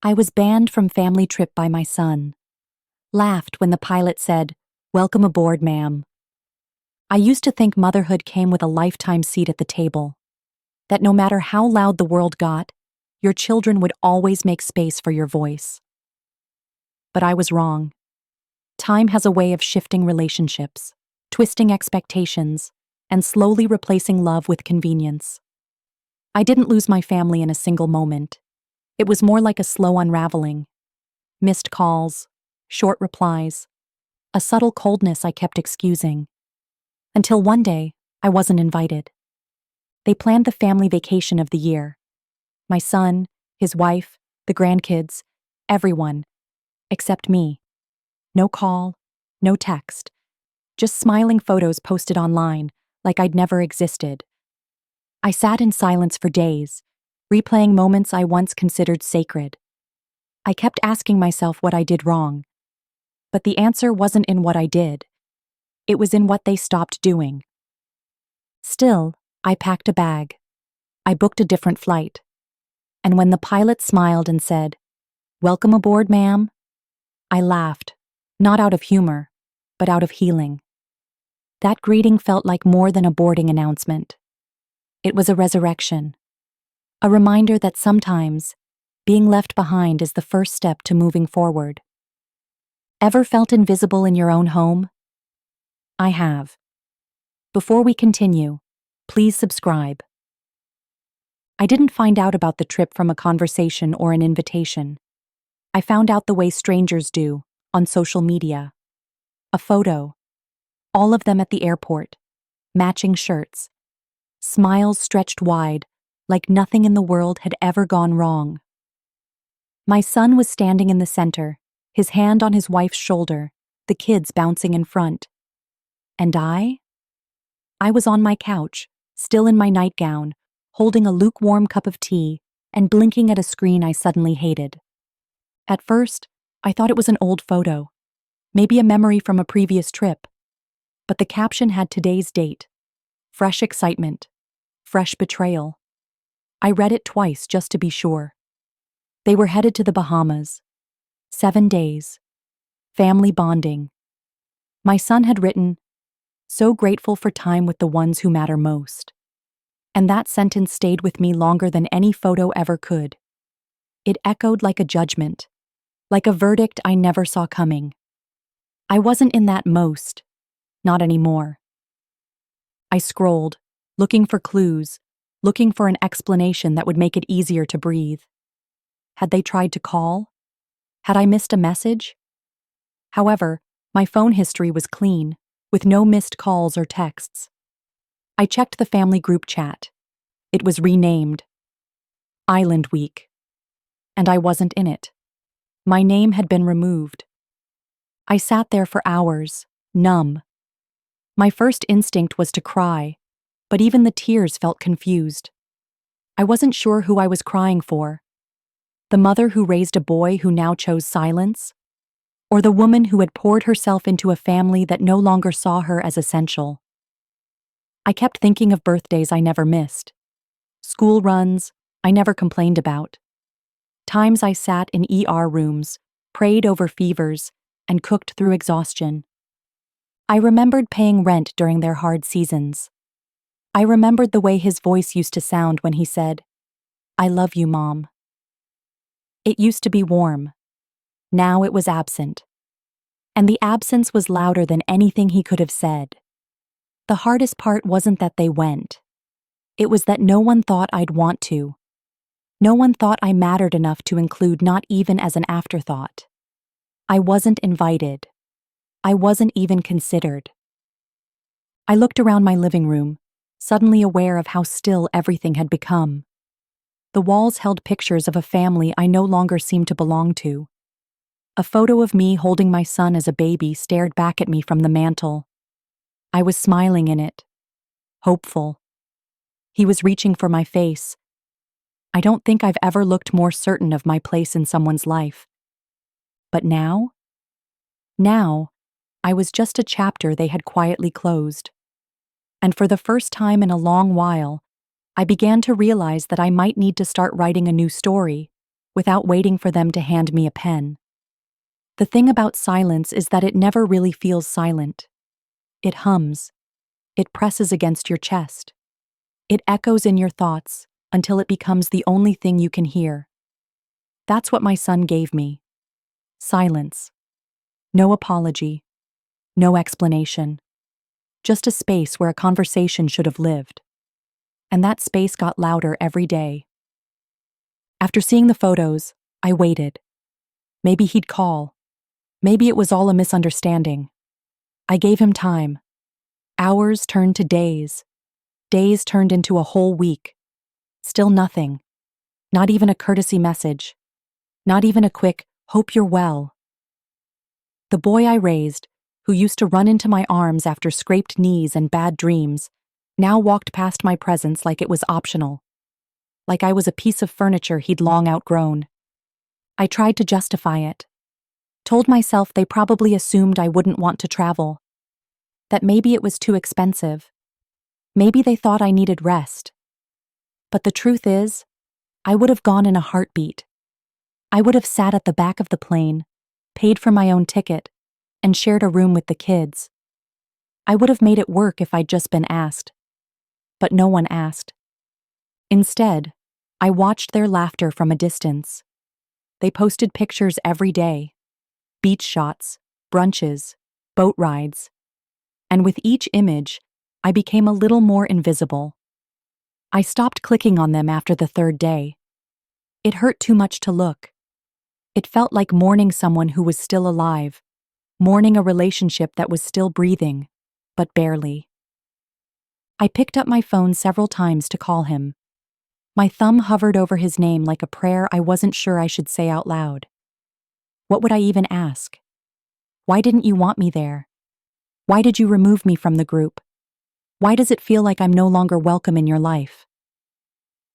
I was banned from family trip by my son. Laughed when the pilot said, "Welcome aboard, ma'am." I used to think motherhood came with a lifetime seat at the table, that no matter how loud the world got, your children would always make space for your voice. But I was wrong. Time has a way of shifting relationships, twisting expectations, and slowly replacing love with convenience. I didn't lose my family in a single moment. It was more like a slow unraveling. Missed calls, short replies, a subtle coldness I kept excusing. Until one day, I wasn't invited. They planned the family vacation of the year. My son, his wife, the grandkids, everyone, except me. No call, no text, just smiling photos posted online like I'd never existed. I sat in silence for days, replaying moments I once considered sacred. I kept asking myself what I did wrong, but the answer wasn't in what I did. It was in what they stopped doing. Still, I packed a bag. I booked a different flight. And when the pilot smiled and said, "Welcome aboard, ma'am," I laughed, not out of humor, but out of healing. That greeting felt like more than a boarding announcement. It was a resurrection, a reminder that sometimes being left behind is the first step to moving forward. Ever felt invisible in your own home? I have. Before we continue, please subscribe. I didn't find out about the trip from a conversation or an invitation. I found out the way strangers do, on social media. A photo. All of them at the airport. Matching shirts. Smiles stretched wide, like nothing in the world had ever gone wrong. My son was standing in the center, his hand on his wife's shoulder, the kids bouncing in front. And I was on my couch, still in my nightgown, holding a lukewarm cup of tea and blinking at a screen I suddenly hated. At first, I thought it was an old photo, maybe a memory from a previous trip. But the caption had today's date. Fresh excitement. Fresh betrayal. I read it twice just to be sure. They were headed to the Bahamas. 7 days. Family bonding. My son had written, "So grateful for time with the ones who matter most." And that sentence stayed with me longer than any photo ever could. It echoed like a judgment, like a verdict I never saw coming. I wasn't in that most, not anymore. I scrolled, looking for clues, looking for an explanation that would make it easier to breathe. Had they tried to call? Had I missed a message? However, my phone history was clean, with no missed calls or texts. I checked the family group chat. It was renamed Island Week. And I wasn't in it. My name had been removed. I sat there for hours, numb. My first instinct was to cry, but even the tears felt confused. I wasn't sure who I was crying for. The mother who raised a boy who now chose silence? Or the woman who had poured herself into a family that no longer saw her as essential? I kept thinking of birthdays I never missed. School runs I never complained about. Times I sat in ER rooms, prayed over fevers, and cooked through exhaustion. I remembered paying rent during their hard seasons. I remembered the way his voice used to sound when he said, "I love you, Mom." It used to be warm. Now it was absent. And the absence was louder than anything he could have said. The hardest part wasn't that they went. It was that no one thought I'd want to. No one thought I mattered enough to include, not even as an afterthought. I wasn't invited. I wasn't even considered. I looked around my living room, suddenly aware of how still everything had become. The walls held pictures of a family I no longer seemed to belong to. A photo of me holding my son as a baby stared back at me from the mantel. I was smiling in it, hopeful. He was reaching for my face. I don't think I've ever looked more certain of my place in someone's life. But now? Now, I was just a chapter they had quietly closed. And for the first time in a long while, I began to realize that I might need to start writing a new story, without waiting for them to hand me a pen. The thing about silence is that it never really feels silent. It hums. It presses against your chest. It echoes in your thoughts until it becomes the only thing you can hear. That's what my son gave me. Silence. No apology. No explanation. Just a space where a conversation should have lived. And that space got louder every day. After seeing the photos, I waited. Maybe he'd call. Maybe it was all a misunderstanding. I gave him time. Hours turned to days. Days turned into a whole week. Still nothing. Not even a courtesy message. Not even a quick, "Hope you're well." The boy I raised, who used to run into my arms after scraped knees and bad dreams, now walked past my presence like it was optional. Like I was a piece of furniture he'd long outgrown. I tried to justify it. Told myself they probably assumed I wouldn't want to travel. That maybe it was too expensive. Maybe they thought I needed rest. But the truth is, I would have gone in a heartbeat. I would have sat at the back of the plane, paid for my own ticket, and shared a room with the kids. I would have made it work if I'd just been asked. But no one asked. Instead, I watched their laughter from a distance. They posted pictures every day. Beach shots, brunches, boat rides. And with each image, I became a little more invisible. I stopped clicking on them after the third day. It hurt too much to look. It felt like mourning someone who was still alive, mourning a relationship that was still breathing, but barely. I picked up my phone several times to call him. My thumb hovered over his name like a prayer I wasn't sure I should say out loud. What would I even ask? Why didn't you want me there? Why did you remove me from the group? Why does it feel like I'm no longer welcome in your life?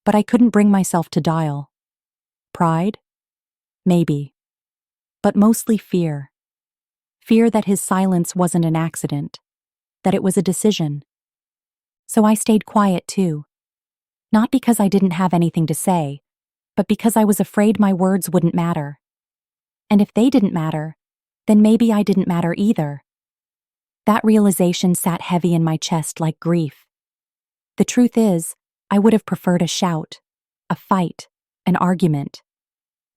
But I couldn't bring myself to dial. Pride? Maybe. But mostly fear. Fear that his silence wasn't an accident, that it was a decision. So I stayed quiet too. Not because I didn't have anything to say, but because I was afraid my words wouldn't matter. And if they didn't matter, then maybe I didn't matter either. That realization sat heavy in my chest like grief. The truth is, I would have preferred a shout, a fight, an argument.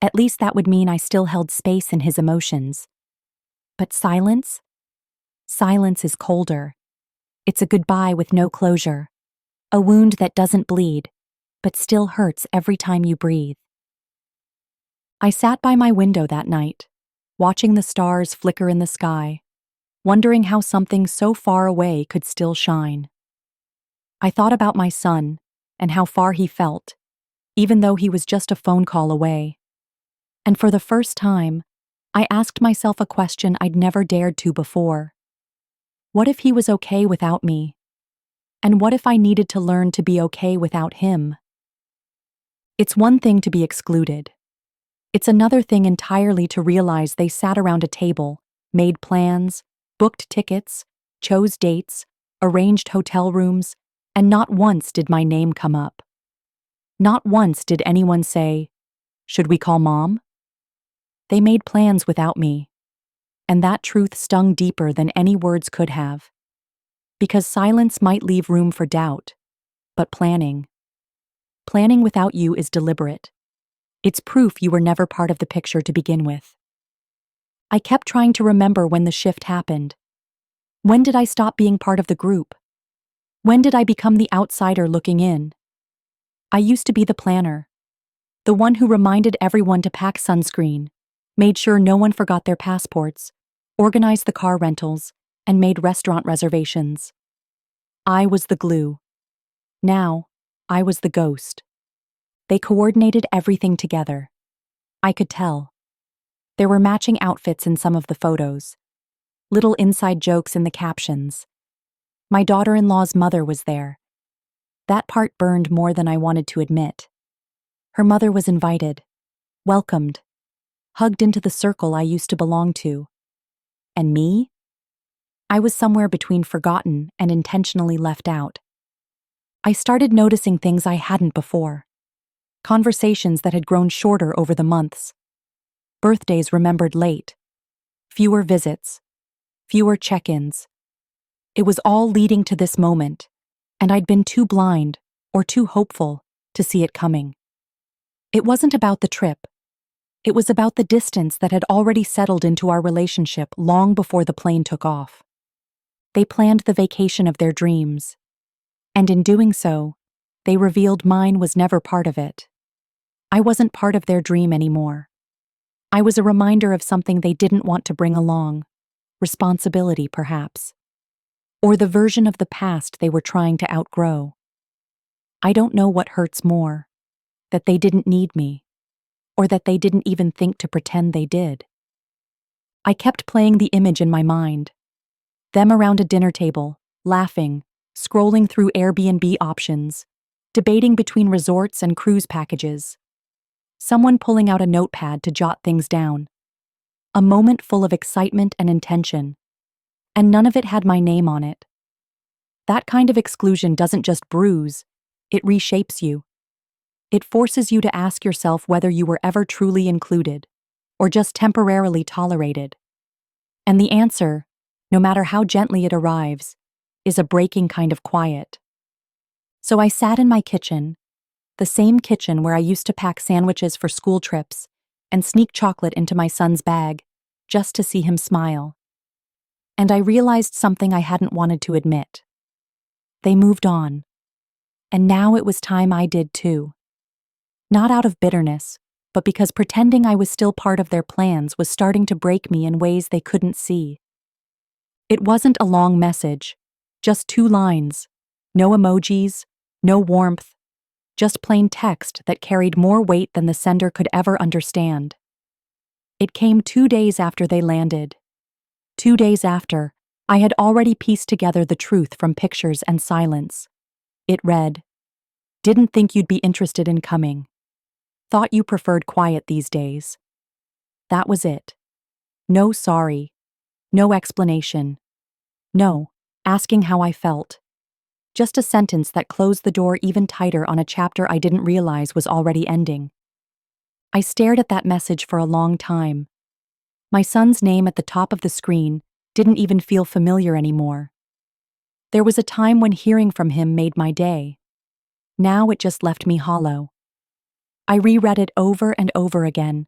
At least that would mean I still held space in his emotions. But silence? Silence is colder. It's a goodbye with no closure. A wound that doesn't bleed, but still hurts every time you breathe. I sat by my window that night, watching the stars flicker in the sky, wondering how something so far away could still shine. I thought about my son and how far he felt, even though he was just a phone call away. And for the first time, I asked myself a question I'd never dared to before. What if he was okay without me? And what if I needed to learn to be okay without him? It's one thing to be excluded. It's another thing entirely to realize they sat around a table, made plans, booked tickets, chose dates, arranged hotel rooms, and not once did my name come up. Not once did anyone say, "Should we call Mom?" They made plans without me, and that truth stung deeper than any words could have. Because silence might leave room for doubt, but planning without you is deliberate. It's proof you were never part of the picture to begin with. I kept trying to remember when the shift happened. When did I stop being part of the group? When did I become the outsider looking in? I used to be the planner, the one who reminded everyone to pack sunscreen, made sure no one forgot their passports, organized the car rentals, and made restaurant reservations. I was the glue. Now, I was the ghost. They coordinated everything together. I could tell. There were matching outfits in some of the photos, little inside jokes in the captions. My daughter-in-law's mother was there. That part burned more than I wanted to admit. Her mother was invited, welcomed, hugged into the circle I used to belong to. And me? I was somewhere between forgotten and intentionally left out. I started noticing things I hadn't before. Conversations that had grown shorter over the months. Birthdays remembered late. Fewer visits. Fewer check-ins. It was all leading to this moment, and I'd been too blind, or too hopeful, to see it coming. It wasn't about the trip. It was about the distance that had already settled into our relationship long before the plane took off. They planned the vacation of their dreams, and in doing so, they revealed mine was never part of it. I wasn't part of their dream anymore. I was a reminder of something they didn't want to bring along, responsibility perhaps, or the version of the past they were trying to outgrow. I don't know what hurts more, that they didn't need me, or that they didn't even think to pretend they did. I kept playing the image in my mind. Them around a dinner table, laughing, scrolling through Airbnb options, debating between resorts and cruise packages. Someone pulling out a notepad to jot things down. A moment full of excitement and intention. And none of it had my name on it. That kind of exclusion doesn't just bruise, it reshapes you. It forces you to ask yourself whether you were ever truly included, or just temporarily tolerated. And the answer, no matter how gently it arrives, is a breaking kind of quiet. So I sat in my kitchen, the same kitchen where I used to pack sandwiches for school trips and sneak chocolate into my son's bag, just to see him smile. And I realized something I hadn't wanted to admit. They moved on. And now it was time I did too. Not out of bitterness, but because pretending I was still part of their plans was starting to break me in ways they couldn't see. It wasn't a long message, just 2 lines, no emojis, no warmth, just plain text that carried more weight than the sender could ever understand. It came 2 days after they landed. 2 days after, I had already pieced together the truth from pictures and silence. It read, "Didn't think you'd be interested in coming. Thought you preferred quiet these days." That was it. No sorry. No explanation. No, asking how I felt. Just a sentence that closed the door even tighter on a chapter I didn't realize was already ending. I stared at that message for a long time. My son's name at the top of the screen didn't even feel familiar anymore. There was a time when hearing from him made my day. Now it just left me hollow. I reread it over and over again,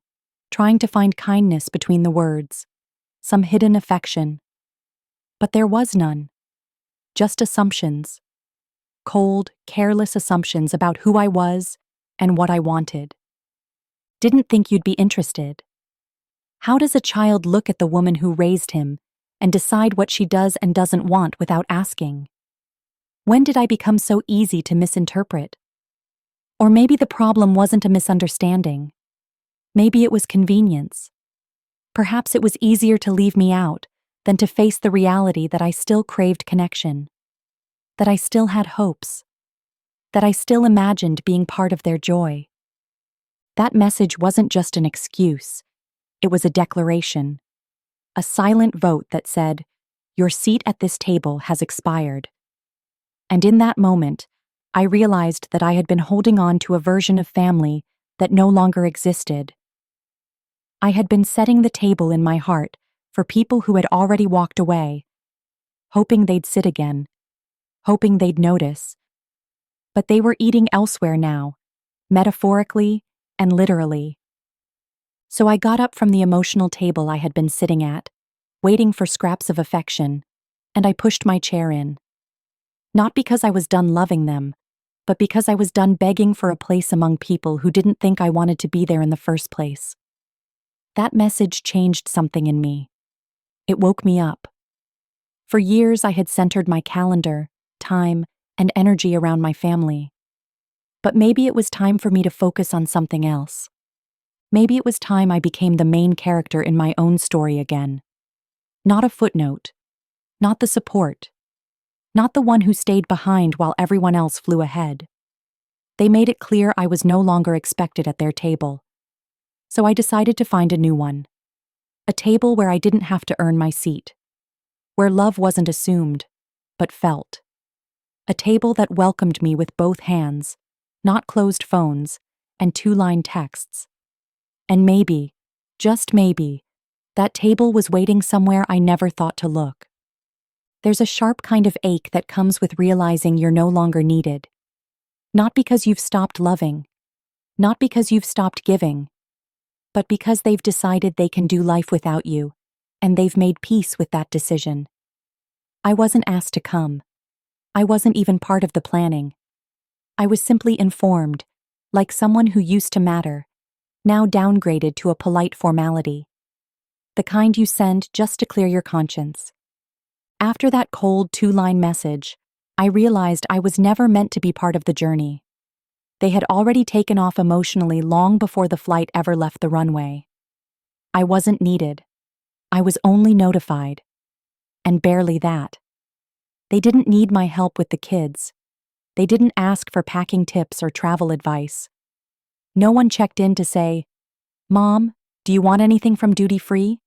trying to find kindness between the words, some hidden affection. But there was none. Just assumptions. Cold, careless assumptions about who I was and what I wanted. Didn't think you'd be interested. How does a child look at the woman who raised him and decide what she does and doesn't want without asking? When did I become so easy to misinterpret? Or maybe the problem wasn't a misunderstanding. Maybe it was convenience. Perhaps it was easier to leave me out than to face the reality that I still craved connection, that I still had hopes, that I still imagined being part of their joy. That message wasn't just an excuse, it was a declaration, a silent vote that said, "Your seat at this table has expired." And in that moment, I realized that I had been holding on to a version of family that no longer existed. I had been setting the table in my heart for people who had already walked away, hoping they'd sit again, hoping they'd notice. But they were eating elsewhere now, metaphorically and literally. So I got up from the emotional table I had been sitting at, waiting for scraps of affection, and I pushed my chair in. Not because I was done loving them, but because I was done begging for a place among people who didn't think I wanted to be there in the first place. That message changed something in me. It woke me up. For years I had centered my calendar, time, and energy around my family. But maybe it was time for me to focus on something else. Maybe it was time I became the main character in my own story again. Not a footnote. Not the support. Not the one who stayed behind while everyone else flew ahead. They made it clear I was no longer expected at their table. So I decided to find a new one. A table where I didn't have to earn my seat. Where love wasn't assumed, but felt. A table that welcomed me with both hands, not closed phones, and two-line texts. And maybe, just maybe, that table was waiting somewhere I never thought to look. There's a sharp kind of ache that comes with realizing you're no longer needed. Not because you've stopped loving, not because you've stopped giving, but because they've decided they can do life without you, and they've made peace with that decision. I wasn't asked to come. I wasn't even part of the planning. I was simply informed, like someone who used to matter, now downgraded to a polite formality. The kind you send just to clear your conscience. After that cold two-line message, I realized I was never meant to be part of the journey. They had already taken off emotionally long before the flight ever left the runway. I wasn't needed. I was only notified. And barely that. They didn't need my help with the kids. They didn't ask for packing tips or travel advice. No one checked in to say, "Mom, do you want anything from duty free?"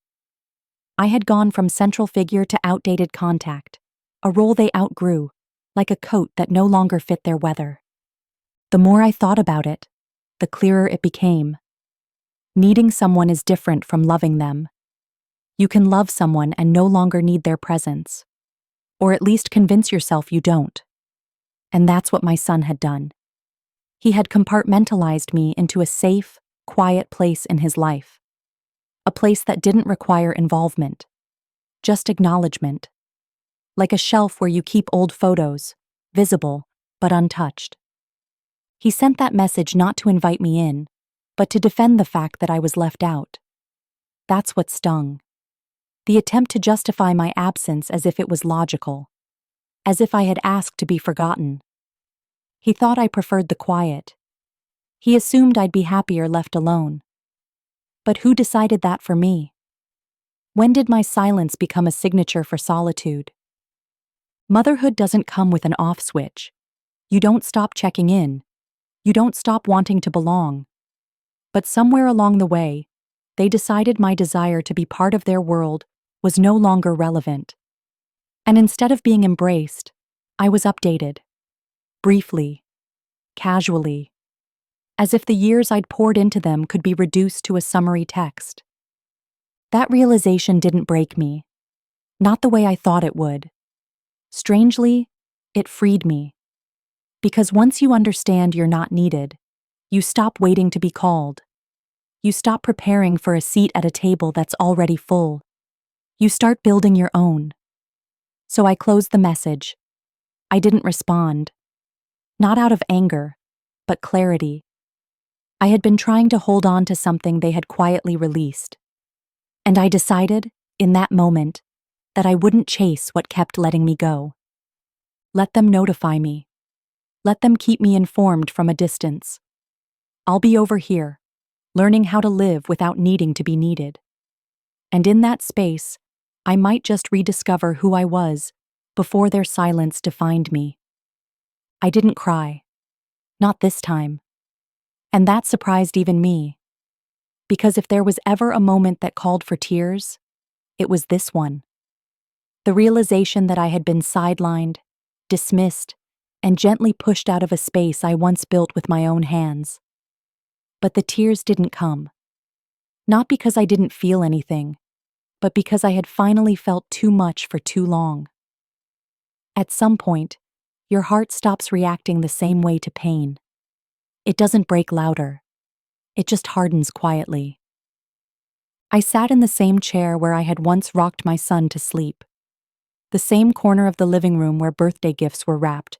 I had gone from central figure to outdated contact, a role they outgrew, like a coat that no longer fit their weather. The more I thought about it, the clearer it became. Needing someone is different from loving them. You can love someone and no longer need their presence. Or at least convince yourself you don't. And that's what my son had done. He had compartmentalized me into a safe, quiet place in his life. A place that didn't require involvement. Just acknowledgement. Like a shelf where you keep old photos, visible, but untouched. He sent that message not to invite me in, but to defend the fact that I was left out. That's what stung. The attempt to justify my absence as if it was logical. As if I had asked to be forgotten. He thought I preferred the quiet. He assumed I'd be happier left alone. But who decided that for me? When did my silence become a signature for solitude? Motherhood doesn't come with an off switch. You don't stop checking in. You don't stop wanting to belong. But somewhere along the way, they decided my desire to be part of their world was no longer relevant. And instead of being embraced, I was updated. Briefly. Casually. As if the years I'd poured into them could be reduced to a summary text. That realization didn't break me. Not the way I thought it would. Strangely, it freed me. Because once you understand you're not needed, you stop waiting to be called. You stop preparing for a seat at a table that's already full. You start building your own. So I closed the message. I didn't respond. Not out of anger, but clarity. I had been trying to hold on to something they had quietly released. And I decided, in that moment, that I wouldn't chase what kept letting me go. Let them notify me. Let them keep me informed from a distance. I'll be over here, learning how to live without needing to be needed. And in that space, I might just rediscover who I was before their silence defined me. I didn't cry. Not this time. And that surprised even me. Because if there was ever a moment that called for tears, it was this one. The realization that I had been sidelined, dismissed, and gently pushed out of a space I once built with my own hands. But the tears didn't come. Not because I didn't feel anything, but because I had finally felt too much for too long. At some point, your heart stops reacting the same way to pain. It doesn't break louder. It just hardens quietly. I sat in the same chair where I had once rocked my son to sleep. The same corner of the living room where birthday gifts were wrapped,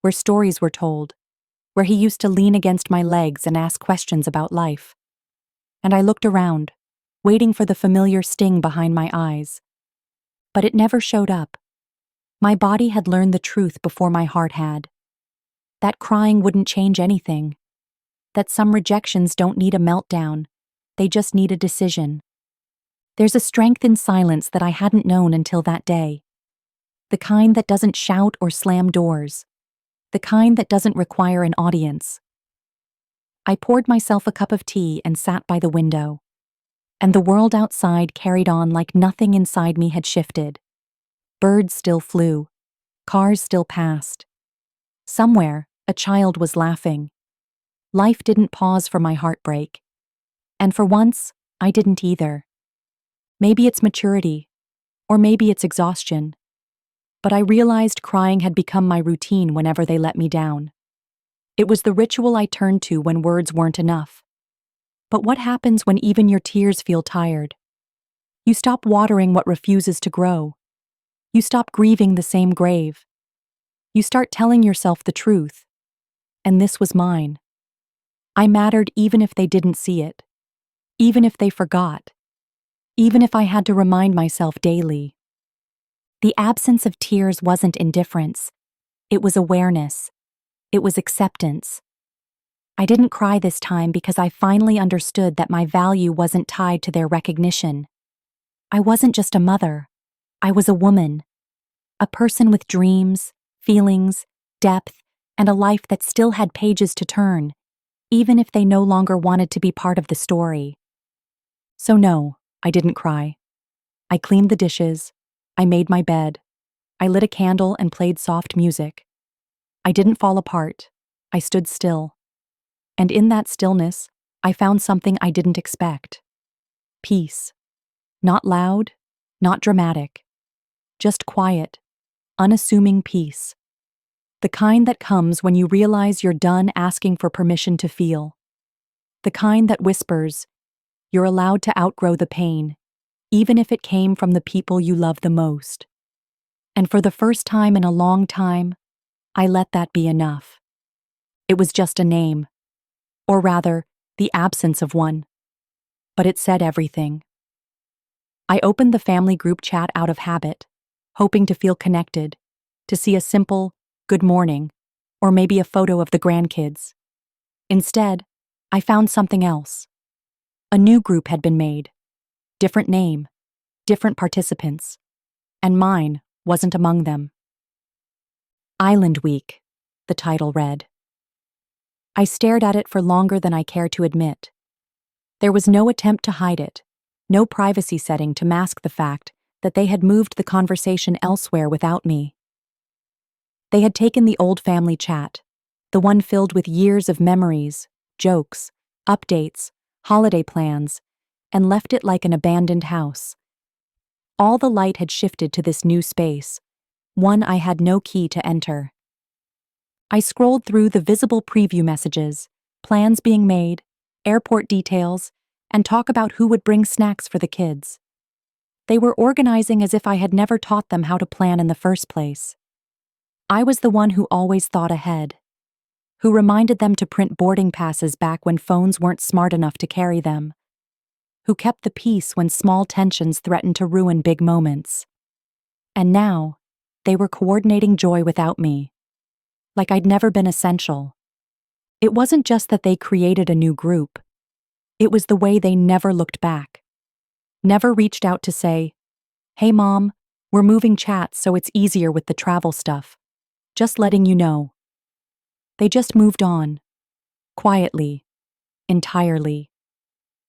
where stories were told, where he used to lean against my legs and ask questions about life. And I looked around, waiting for the familiar sting behind my eyes. But it never showed up. My body had learned the truth before my heart had. That crying wouldn't change anything. That some rejections don't need a meltdown, they just need a decision. There's a strength in silence that I hadn't known until that day. The kind that doesn't shout or slam doors. The kind that doesn't require an audience. I poured myself a cup of tea and sat by the window. And the world outside carried on like nothing inside me had shifted. Birds still flew. Cars still passed. Somewhere, a child was laughing. Life didn't pause for my heartbreak. And for once, I didn't either. Maybe it's maturity, or maybe it's exhaustion. But I realized crying had become my routine whenever they let me down. It was the ritual I turned to when words weren't enough. But what happens when even your tears feel tired? You stop watering what refuses to grow. You stop grieving the same grave. You start telling yourself the truth. And this was mine. I mattered even if they didn't see it. Even if they forgot. Even if I had to remind myself daily. The absence of tears wasn't indifference. It was awareness. It was acceptance. I didn't cry this time because I finally understood that my value wasn't tied to their recognition. I wasn't just a mother. I was a woman. A person with dreams, feelings, depth, and a life that still had pages to turn, even if they no longer wanted to be part of the story. So no, I didn't cry. I cleaned the dishes. I made my bed. I lit a candle and played soft music. I didn't fall apart. I stood still. And in that stillness, I found something I didn't expect. Peace. Not loud, not dramatic. Just quiet, unassuming peace. The kind that comes when you realize you're done asking for permission to feel. The kind that whispers, you're allowed to outgrow the pain, even if it came from the people you love the most. And for the first time in a long time, I let that be enough. It was just a name. Or rather, the absence of one. But it said everything. I opened the family group chat out of habit, hoping to feel connected, to see a simple, good morning, or maybe a photo of the grandkids. Instead, I found something else. A new group had been made. Different name, different participants. And mine wasn't among them. Island Week, the title read. I stared at it for longer than I care to admit. There was no attempt to hide it, no privacy setting to mask the fact that they had moved the conversation elsewhere without me. They had taken the old family chat, the one filled with years of memories, jokes, updates, holiday plans, and left it like an abandoned house. All the light had shifted to this new space, one I had no key to enter. I scrolled through the visible preview messages, plans being made, airport details, and talk about who would bring snacks for the kids. They were organizing as if I had never taught them how to plan in the first place. I was the one who always thought ahead, who reminded them to print boarding passes back when phones weren't smart enough to carry them, who kept the peace when small tensions threatened to ruin big moments. And now, they were coordinating joy without me. Like I'd never been essential. It wasn't just that they created a new group. It was the way they never looked back. Never reached out to say, "Hey Mom, we're moving chats so it's easier with the travel stuff. Just letting you know." They just moved on. Quietly. Entirely.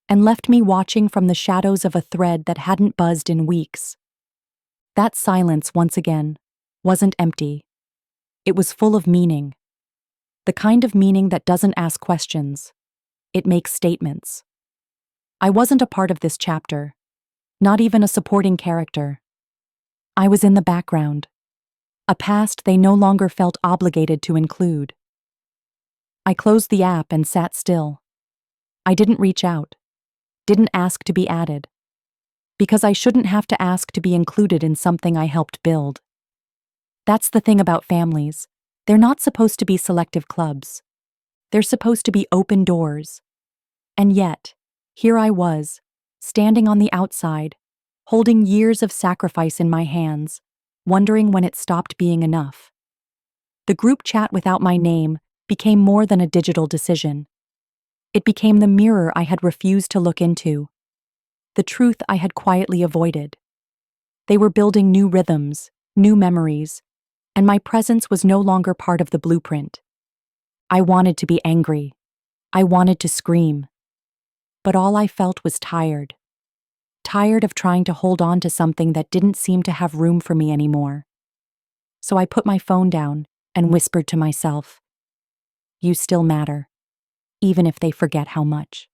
And left me watching from the shadows of a thread that hadn't buzzed in weeks. That silence, once again, wasn't empty. It was full of meaning. The kind of meaning that doesn't ask questions. It makes statements. I wasn't a part of this chapter, not even a supporting character. I was in the background, a past they no longer felt obligated to include. I closed the app and sat still. I didn't reach out, didn't ask to be added, because I shouldn't have to ask to be included in something I helped build. That's the thing about families. They're not supposed to be selective clubs. They're supposed to be open doors. And yet, here I was, standing on the outside, holding years of sacrifice in my hands, wondering when it stopped being enough. The group chat without my name became more than a digital decision. It became the mirror I had refused to look into, the truth I had quietly avoided. They were building new rhythms, new memories, and my presence was no longer part of the blueprint. I wanted to be angry. I wanted to scream. But all I felt was tired. Tired of trying to hold on to something that didn't seem to have room for me anymore. So I put my phone down and whispered to myself, "You still matter." even if they forget how much.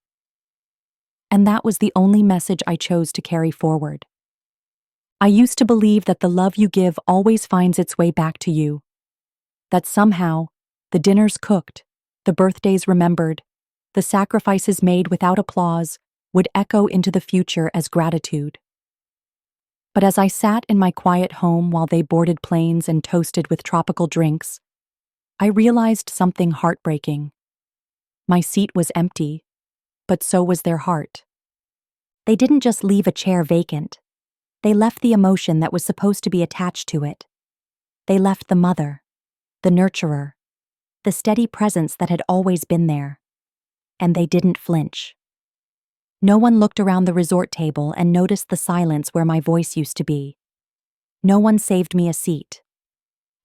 And that was the only message I chose to carry forward. I used to believe that the love you give always finds its way back to you. That somehow, the dinners cooked, the birthdays remembered, the sacrifices made without applause would echo into the future as gratitude. But as I sat in my quiet home while they boarded planes and toasted with tropical drinks, I realized something heartbreaking. My seat was empty, but so was their heart. They didn't just leave a chair vacant. They left the emotion that was supposed to be attached to it. They left the mother, the nurturer, the steady presence that had always been there. And they didn't flinch. No one looked around the resort table and noticed the silence where my voice used to be. No one saved me a seat.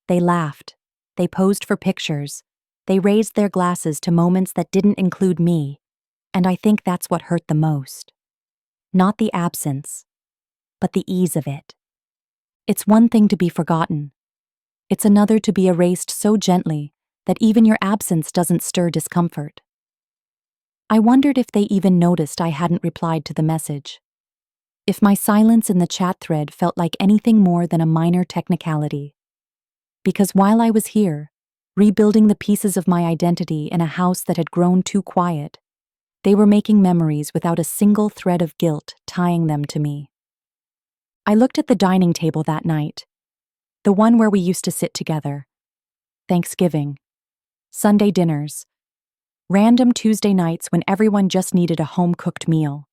They laughed. They posed for pictures. They raised their glasses to moments that didn't include me, and I think that's what hurt the most. Not the absence, but the ease of it. It's one thing to be forgotten. It's another to be erased so gently that even your absence doesn't stir discomfort. I wondered if they even noticed I hadn't replied to the message. If my silence in the chat thread felt like anything more than a minor technicality. Because while I was here, rebuilding the pieces of my identity in a house that had grown too quiet, they were making memories without a single thread of guilt tying them to me. I looked at the dining table that night, the one where we used to sit together. Thanksgiving, Sunday dinners, random Tuesday nights when everyone just needed a home-cooked meal.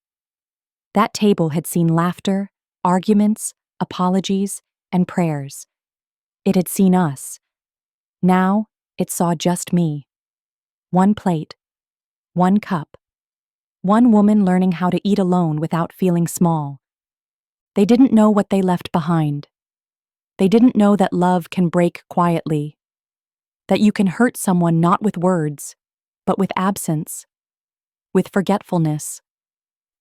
That table had seen laughter, arguments, apologies, and prayers. It had seen us. Now, it saw just me. One plate, one cup, one woman learning how to eat alone without feeling small. They didn't know what they left behind. They didn't know that love can break quietly, that you can hurt someone not with words, but with absence, with forgetfulness,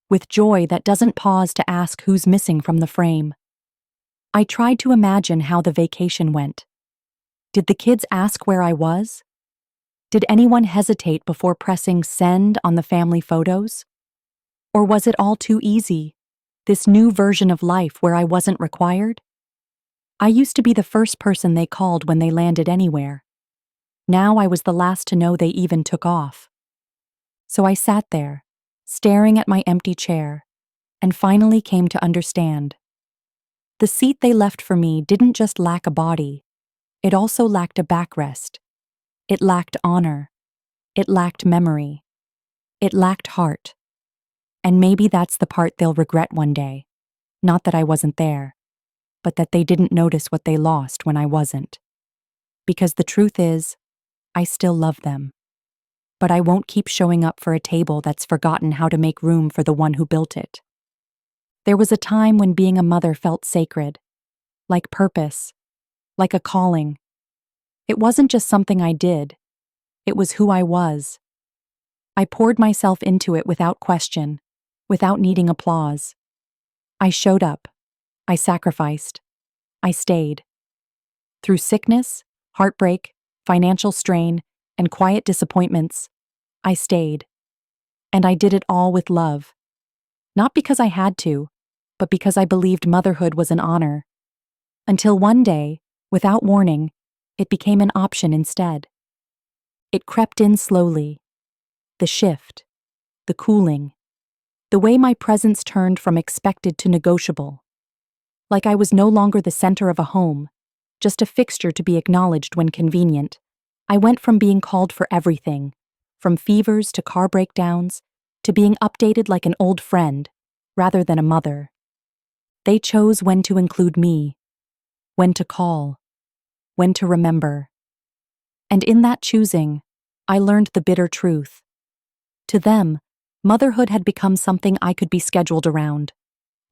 with joy that doesn't pause to ask who's missing from the frame. I tried to imagine how the vacation went. Did the kids ask where I was? Did anyone hesitate before pressing send on the family photos? Or was it all too easy, this new version of life where I wasn't required? I used to be the first person they called when they landed anywhere. Now I was the last to know they even took off. So I sat there, staring at my empty chair, and finally came to understand. The seat they left for me didn't just lack a body, it also lacked a backrest. It lacked honor. It lacked memory. It lacked heart. And maybe that's the part they'll regret one day. Not that I wasn't there, but that they didn't notice what they lost when I wasn't. Because the truth is, I still love them. But I won't keep showing up for a table that's forgotten how to make room for the one who built it. There was a time when being a mother felt sacred, like purpose, like a calling. It wasn't just something I did, it was who I was. I poured myself into it without question, without needing applause. I showed up, I sacrificed, I stayed. Through sickness, heartbreak, financial strain, and quiet disappointments, I stayed. And I did it all with love. Not because I had to, but because I believed motherhood was an honor. Until one day, without warning, it became an option instead. It crept in slowly. The shift, the cooling, the way my presence turned from expected to negotiable. Like I was no longer the center of a home, just a fixture to be acknowledged when convenient. I went from being called for everything, from fevers to car breakdowns, to being updated like an old friend, rather than a mother. They chose when to include me, when to call, when to remember. And in that choosing, I learned the bitter truth. To them, motherhood had become something I could be scheduled around,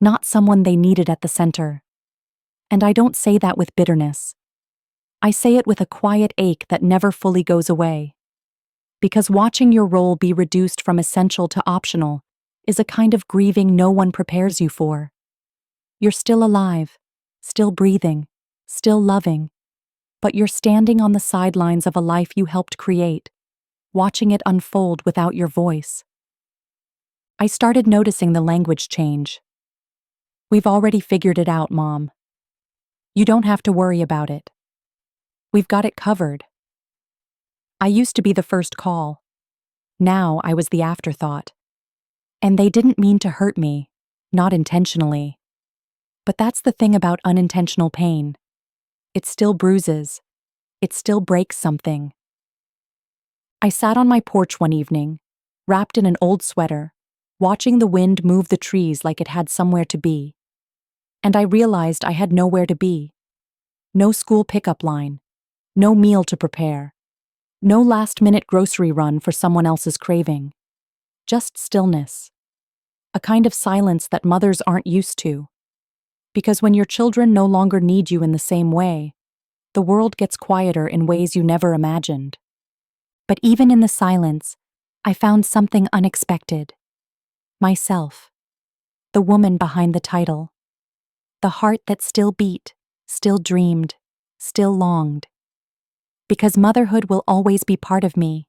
not someone they needed at the center. And I don't say that with bitterness. I say it with a quiet ache that never fully goes away. Because watching your role be reduced from essential to optional is a kind of grieving no one prepares you for. You're still alive, still breathing, still loving, but you're standing on the sidelines of a life you helped create, watching it unfold without your voice. I started noticing the language change. "We've already figured it out, Mom. You don't have to worry about it. We've got it covered." I used to be the first call. Now I was the afterthought. And they didn't mean to hurt me, not intentionally. But that's the thing about unintentional pain. It still bruises. It still breaks something. I sat on my porch one evening, wrapped in an old sweater, watching the wind move the trees like it had somewhere to be. And I realized I had nowhere to be. No school pickup line. No meal to prepare. No last-minute grocery run for someone else's craving. Just stillness. A kind of silence that mothers aren't used to. Because when your children no longer need you in the same way, the world gets quieter in ways you never imagined. But even in the silence, I found something unexpected. Myself. The woman behind the title. The heart that still beat, still dreamed, still longed. Because motherhood will always be part of me.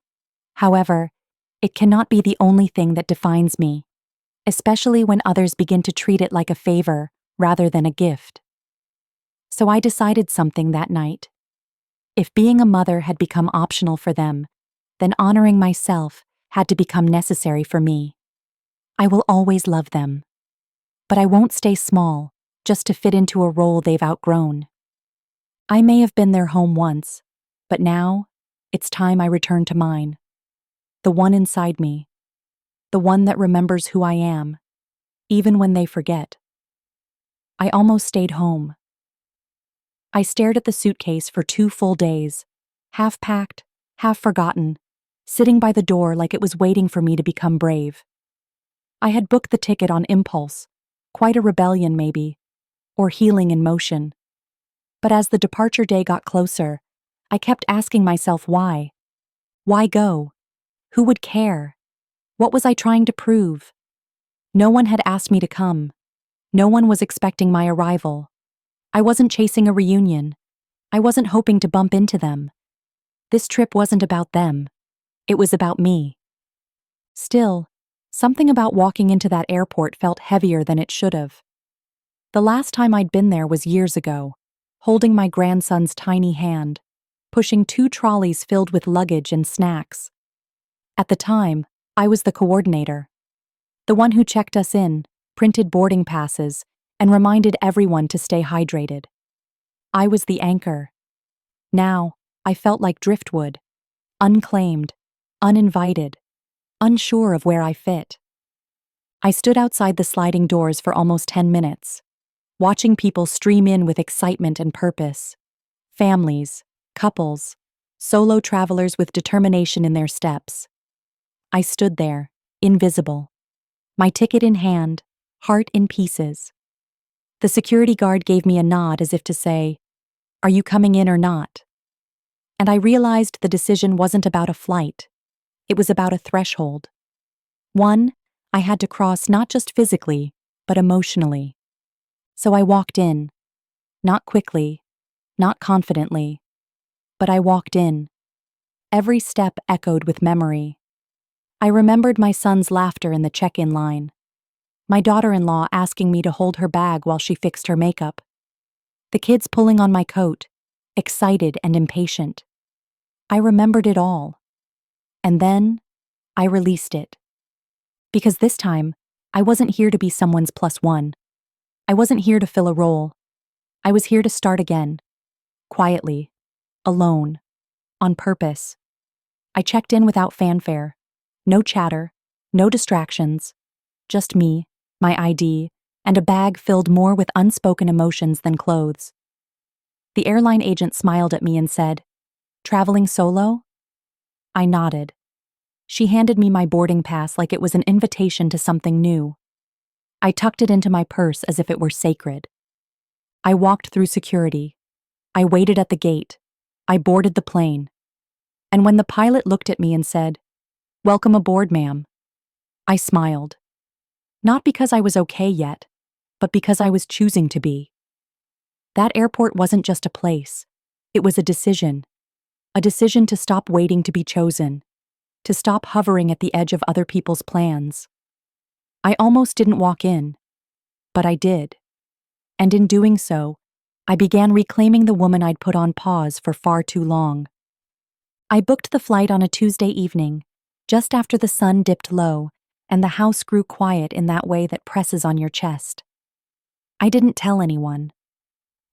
However, it cannot be the only thing that defines me, especially when others begin to treat it like a favor rather than a gift. So I decided something that night. If being a mother had become optional for them, then honoring myself had to become necessary for me. I will always love them. But I won't stay small just to fit into a role they've outgrown. I may have been their home once, but now it's time I return to mine. The one inside me. The one that remembers who I am, even when they forget. I almost stayed home. I stared at the suitcase for 2 full days, half packed, half forgotten, sitting by the door like it was waiting for me to become brave. I had booked the ticket on impulse, quite a rebellion maybe, or healing in motion. But as the departure day got closer, I kept asking myself why. Why go? Who would care? What was I trying to prove? No one had asked me to come. No one was expecting my arrival. I wasn't chasing a reunion. I wasn't hoping to bump into them. This trip wasn't about them. It was about me. Still, something about walking into that airport felt heavier than it should have. The last time I'd been there was years ago, holding my grandson's tiny hand, pushing 2 trolleys filled with luggage and snacks. At the time, I was the coordinator. The one who checked us in, printed boarding passes, and reminded everyone to stay hydrated. I was the anchor. Now, I felt like driftwood, unclaimed, uninvited, unsure of where I fit. I stood outside the sliding doors for almost 10 minutes, watching people stream in with excitement and purpose. Families, couples, solo travelers with determination in their steps. I stood there, invisible, my ticket in hand, heart in pieces. The security guard gave me a nod as if to say, "Are you coming in or not?" And I realized the decision wasn't about a flight. It was about a threshold. One I had to cross not just physically, but emotionally. So I walked in. Not quickly, not confidently, but I walked in. Every step echoed with memory. I remembered my son's laughter in the check-in line. My daughter-in-law asking me to hold her bag while she fixed her makeup. The kids pulling on my coat, excited and impatient. I remembered it all. And then, I released it. Because this time, I wasn't here to be someone's +1. I wasn't here to fill a role. I was here to start again. Quietly. Alone. On purpose. I checked in without fanfare. No chatter. No distractions. Just me, my ID, and a bag filled more with unspoken emotions than clothes. The airline agent smiled at me and said, "Traveling solo?" I nodded. She handed me my boarding pass like it was an invitation to something new. I tucked it into my purse as if it were sacred. I walked through security. I waited at the gate. I boarded the plane. And when the pilot looked at me and said, "Welcome aboard, ma'am," I smiled. Not because I was okay yet, but because I was choosing to be. That airport wasn't just a place. It was a decision. A decision to stop waiting to be chosen. to stop hovering at the edge of other people's plans. I almost didn't walk in, but I did. And in doing so, I began reclaiming the woman I'd put on pause for far too long. I booked the flight on a Tuesday evening, just after the sun dipped low and the house grew quiet in that way that presses on your chest. I didn't tell anyone.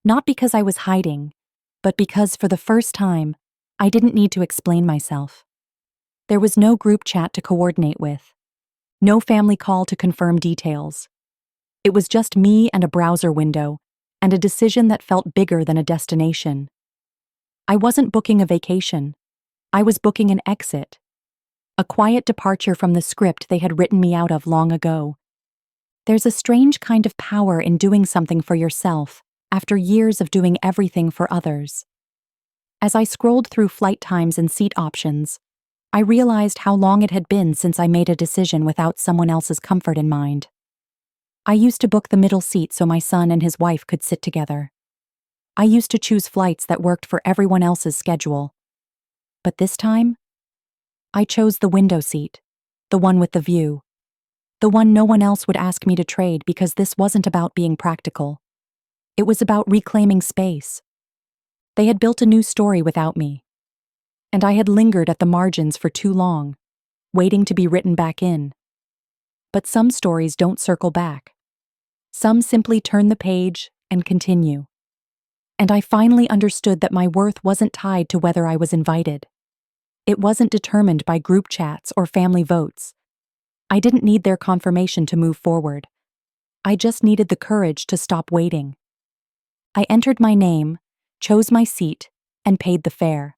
Not because I was hiding, but because for the first time, I didn't need to explain myself. There was no group chat to coordinate with, no family call to confirm details. It was just me and a browser window, and a decision that felt bigger than a destination. I wasn't booking a vacation. I was booking an exit. A quiet departure from the script they had written me out of long ago. There's a strange kind of power in doing something for yourself after years of doing everything for others. As I scrolled through flight times and seat options, I realized how long it had been since I made a decision without someone else's comfort in mind. I used to book the middle seat so my son and his wife could sit together. I used to choose flights that worked for everyone else's schedule. But this time, I chose the window seat, the one with the view, the one no one else would ask me to trade because this wasn't about being practical. It was about reclaiming space. They had built a new story without me, and I had lingered at the margins for too long, waiting to be written back in. But some stories don't circle back. Some simply turn the page and continue. And I finally understood that my worth wasn't tied to whether I was invited. It wasn't determined by group chats or family votes. I didn't need their confirmation to move forward. I just needed the courage to stop waiting. I entered my name, chose my seat, and paid the fare.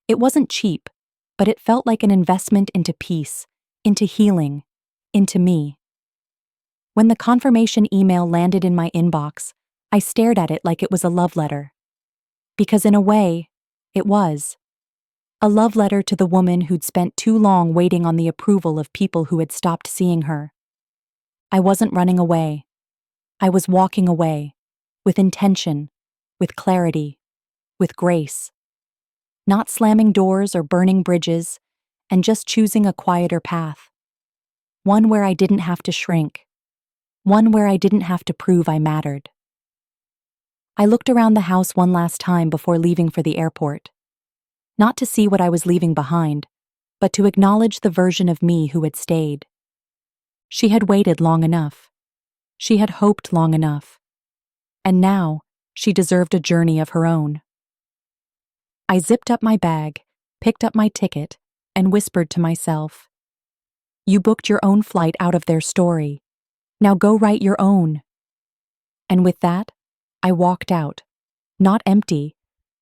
It wasn't cheap, but it felt like an investment into peace, into healing, into me. When the confirmation email landed in my inbox, I stared at it like it was a love letter. Because in a way, it was. A love letter to the woman who'd spent too long waiting on the approval of people who had stopped seeing her. I wasn't running away. I was walking away, with intention, with clarity, with grace. Not slamming doors or burning bridges, and just choosing a quieter path. One where I didn't have to shrink. One where I didn't have to prove I mattered. I looked around the house one last time before leaving for the airport. Not to see what I was leaving behind, but to acknowledge the version of me who had stayed. She had waited long enough. She had hoped long enough. And now, she deserved a journey of her own. I zipped up my bag, picked up my ticket, and whispered to myself, "You booked your own flight out of their story. Now go write your own." And with that, I walked out, not empty,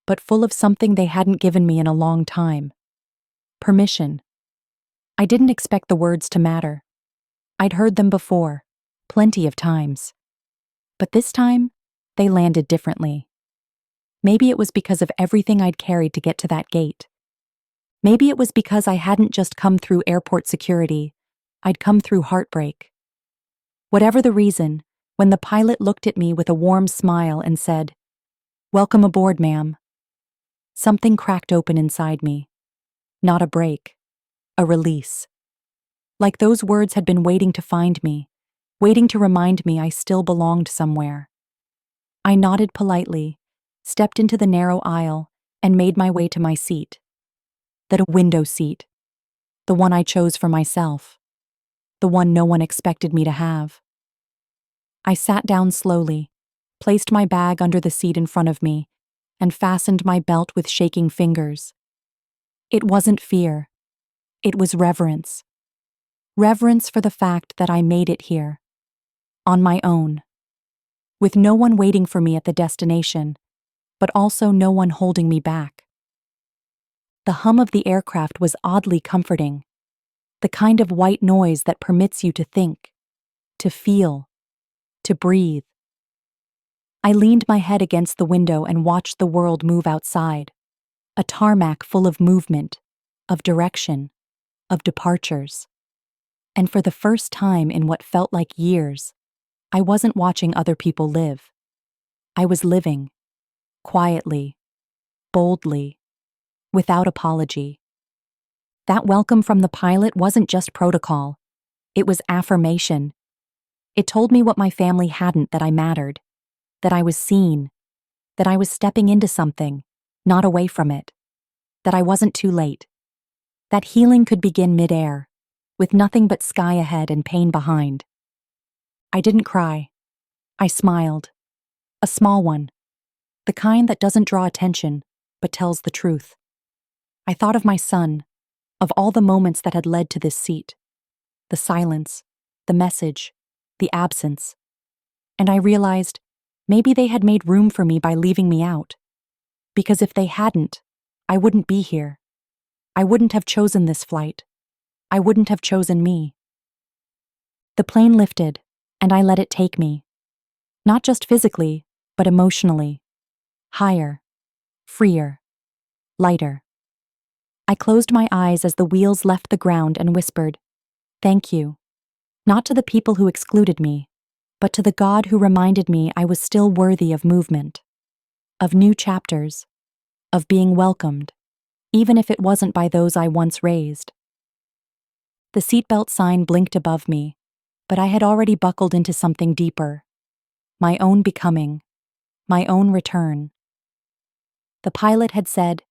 but full of something they hadn't given me in a long time. Permission. I didn't expect the words to matter. I'd heard them before, plenty of times. But this time, they landed differently. Maybe it was because of everything I'd carried to get to that gate. Maybe it was because I hadn't just come through airport security, I'd come through heartbreak. Whatever the reason, when the pilot looked at me with a warm smile and said, "Welcome aboard, ma'am," something cracked open inside me. Not a break, a release. Like those words had been waiting to find me, waiting to remind me I still belonged somewhere. I nodded politely, stepped into the narrow aisle, and made my way to my seat. The window seat. The one I chose for myself. The one no one expected me to have. I sat down slowly, placed my bag under the seat in front of me, and fastened my belt with shaking fingers. It wasn't fear. It was reverence. Reverence for the fact that I made it here. On my own. With no one waiting for me at the destination, but also no one holding me back. The hum of the aircraft was oddly comforting. The kind of white noise that permits you to think, to feel, to breathe. I leaned my head against the window and watched the world move outside. A tarmac full of movement, of direction, of departures. And for the first time in what felt like years, I wasn't watching other people live. I was living, quietly, boldly, without apology. That welcome from the pilot wasn't just protocol. It was affirmation. It told me what my family hadn't, that I mattered, that I was seen, that I was stepping into something, not away from it, that I wasn't too late, that healing could begin midair, with nothing but sky ahead and pain behind. I didn't cry. I smiled. A small one. The kind that doesn't draw attention, but tells the truth. I thought of my son, of all the moments that had led to this seat. The silence, the message, the absence. And I realized maybe they had made room for me by leaving me out. Because if they hadn't, I wouldn't be here. I wouldn't have chosen this flight. I wouldn't have chosen me. The plane lifted, and I let it take me. Not just physically, but emotionally. Higher, freer, lighter. I closed my eyes as the wheels left the ground and whispered, "Thank you." Not to the people who excluded me, but to the God who reminded me I was still worthy of movement, of new chapters, of being welcomed, even if it wasn't by those I once raised. The seatbelt sign blinked above me, but I had already buckled into something deeper. My own becoming, my own return. The pilot had said,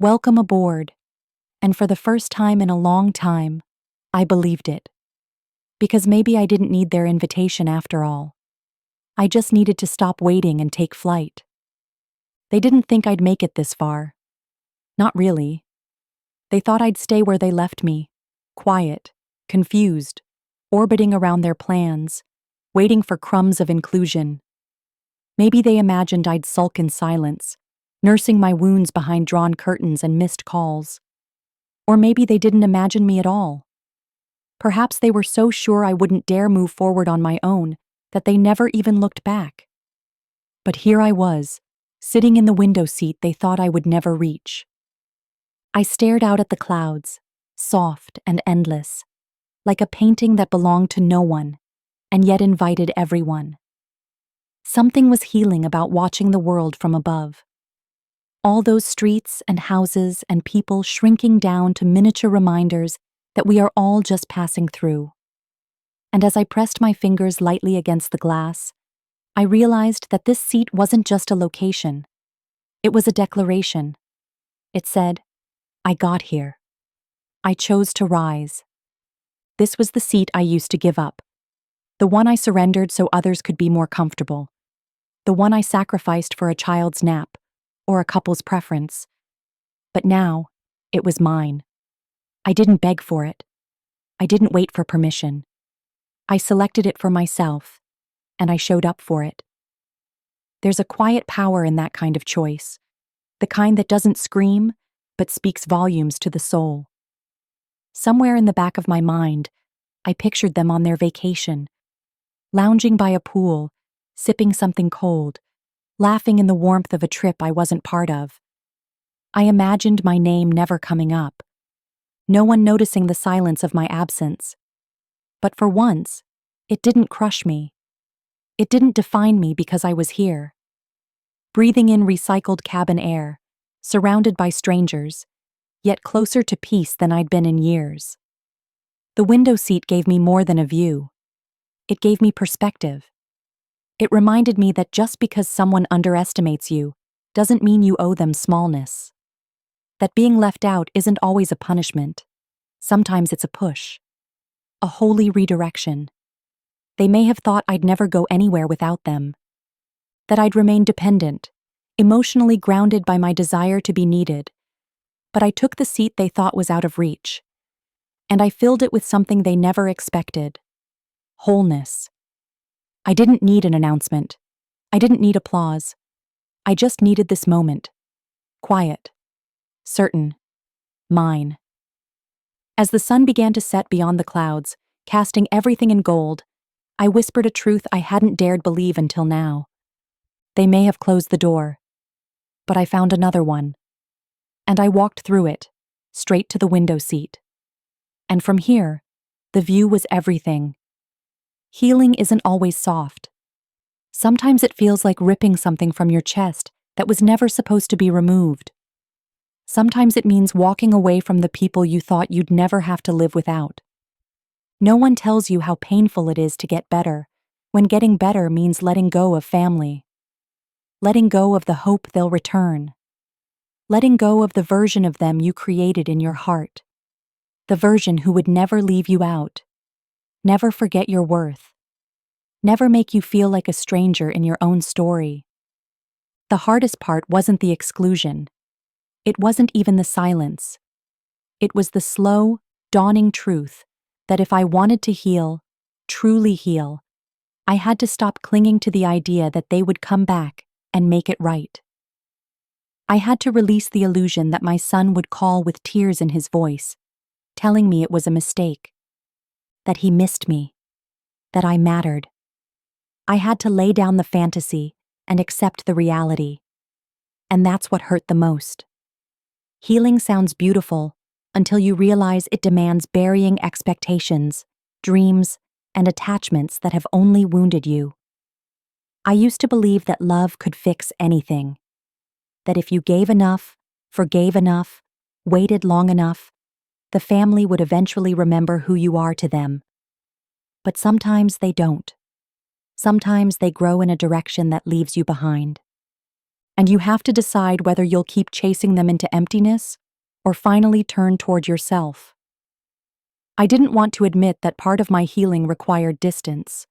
"Welcome aboard," and for the first time in a long time, I believed it. Because maybe I didn't need their invitation after all. I just needed to stop waiting and take flight. They didn't think I'd make it this far. Not really. They thought I'd stay where they left me, quiet, confused, orbiting around their plans, waiting for crumbs of inclusion. Maybe they imagined I'd sulk in silence, nursing my wounds behind drawn curtains and missed calls. Or maybe they didn't imagine me at all. Perhaps they were so sure I wouldn't dare move forward on my own that they never even looked back. But here I was, sitting in the window seat they thought I would never reach. I stared out at the clouds, soft and endless, like a painting that belonged to no one, and yet invited everyone. Something was healing about watching the world from above. All those streets and houses and people shrinking down to miniature reminders that we are all just passing through. And as I pressed my fingers lightly against the glass, I realized that this seat wasn't just a location. It was a declaration. It said, "I got here. I chose to rise." This was the seat I used to give up. The one I surrendered so others could be more comfortable. The one I sacrificed for a child's nap or a couple's preference. But now, it was mine. I didn't beg for it. I didn't wait for permission. I selected it for myself, and I showed up for it. There's a quiet power in that kind of choice, the kind that doesn't scream, but speaks volumes to the soul. Somewhere in the back of my mind, I pictured them on their vacation, lounging by a pool, sipping something cold, laughing in the warmth of a trip I wasn't part of. I imagined my name never coming up, no one noticing the silence of my absence. But for once, it didn't crush me. It didn't define me because I was here. Breathing in recycled cabin air, surrounded by strangers, yet closer to peace than I'd been in years. The window seat gave me more than a view. It gave me perspective. It reminded me that just because someone underestimates you doesn't mean you owe them smallness. That being left out isn't always a punishment. Sometimes it's a push. A holy redirection. They may have thought I'd never go anywhere without them. That I'd remain dependent, emotionally grounded by my desire to be needed. But I took the seat they thought was out of reach. And I filled it with something they never expected. Wholeness. I didn't need an announcement. I didn't need applause. I just needed this moment. Quiet. Certain. Mine. As the sun began to set beyond the clouds, casting everything in gold, I whispered a truth I hadn't dared believe until now. They may have closed the door, but I found another one. And I walked through it, straight to the window seat. And from here, the view was everything. Healing isn't always soft. Sometimes it feels like ripping something from your chest that was never supposed to be removed. Sometimes it means walking away from the people you thought you'd never have to live without. No one tells you how painful it is to get better, when getting better means letting go of family. Letting go of the hope they'll return. Letting go of the version of them you created in your heart. The version who would never leave you out. Never forget your worth. Never make you feel like a stranger in your own story. The hardest part wasn't the exclusion. It wasn't even the silence. It was the slow, dawning truth that if I wanted to heal, truly heal, I had to stop clinging to the idea that they would come back and make it right. I had to release the illusion that my son would call with tears in his voice, telling me it was a mistake, that he missed me, that I mattered. I had to lay down the fantasy and accept the reality. And that's what hurt the most. Healing sounds beautiful until you realize it demands burying expectations, dreams, and attachments that have only wounded you. I used to believe that love could fix anything. That if you gave enough, forgave enough, waited long enough, the family would eventually remember who you are to them. But sometimes they don't. Sometimes they grow in a direction that leaves you behind. And you have to decide whether you'll keep chasing them into emptiness or finally turn toward yourself. I didn't want to admit that part of my healing required distance.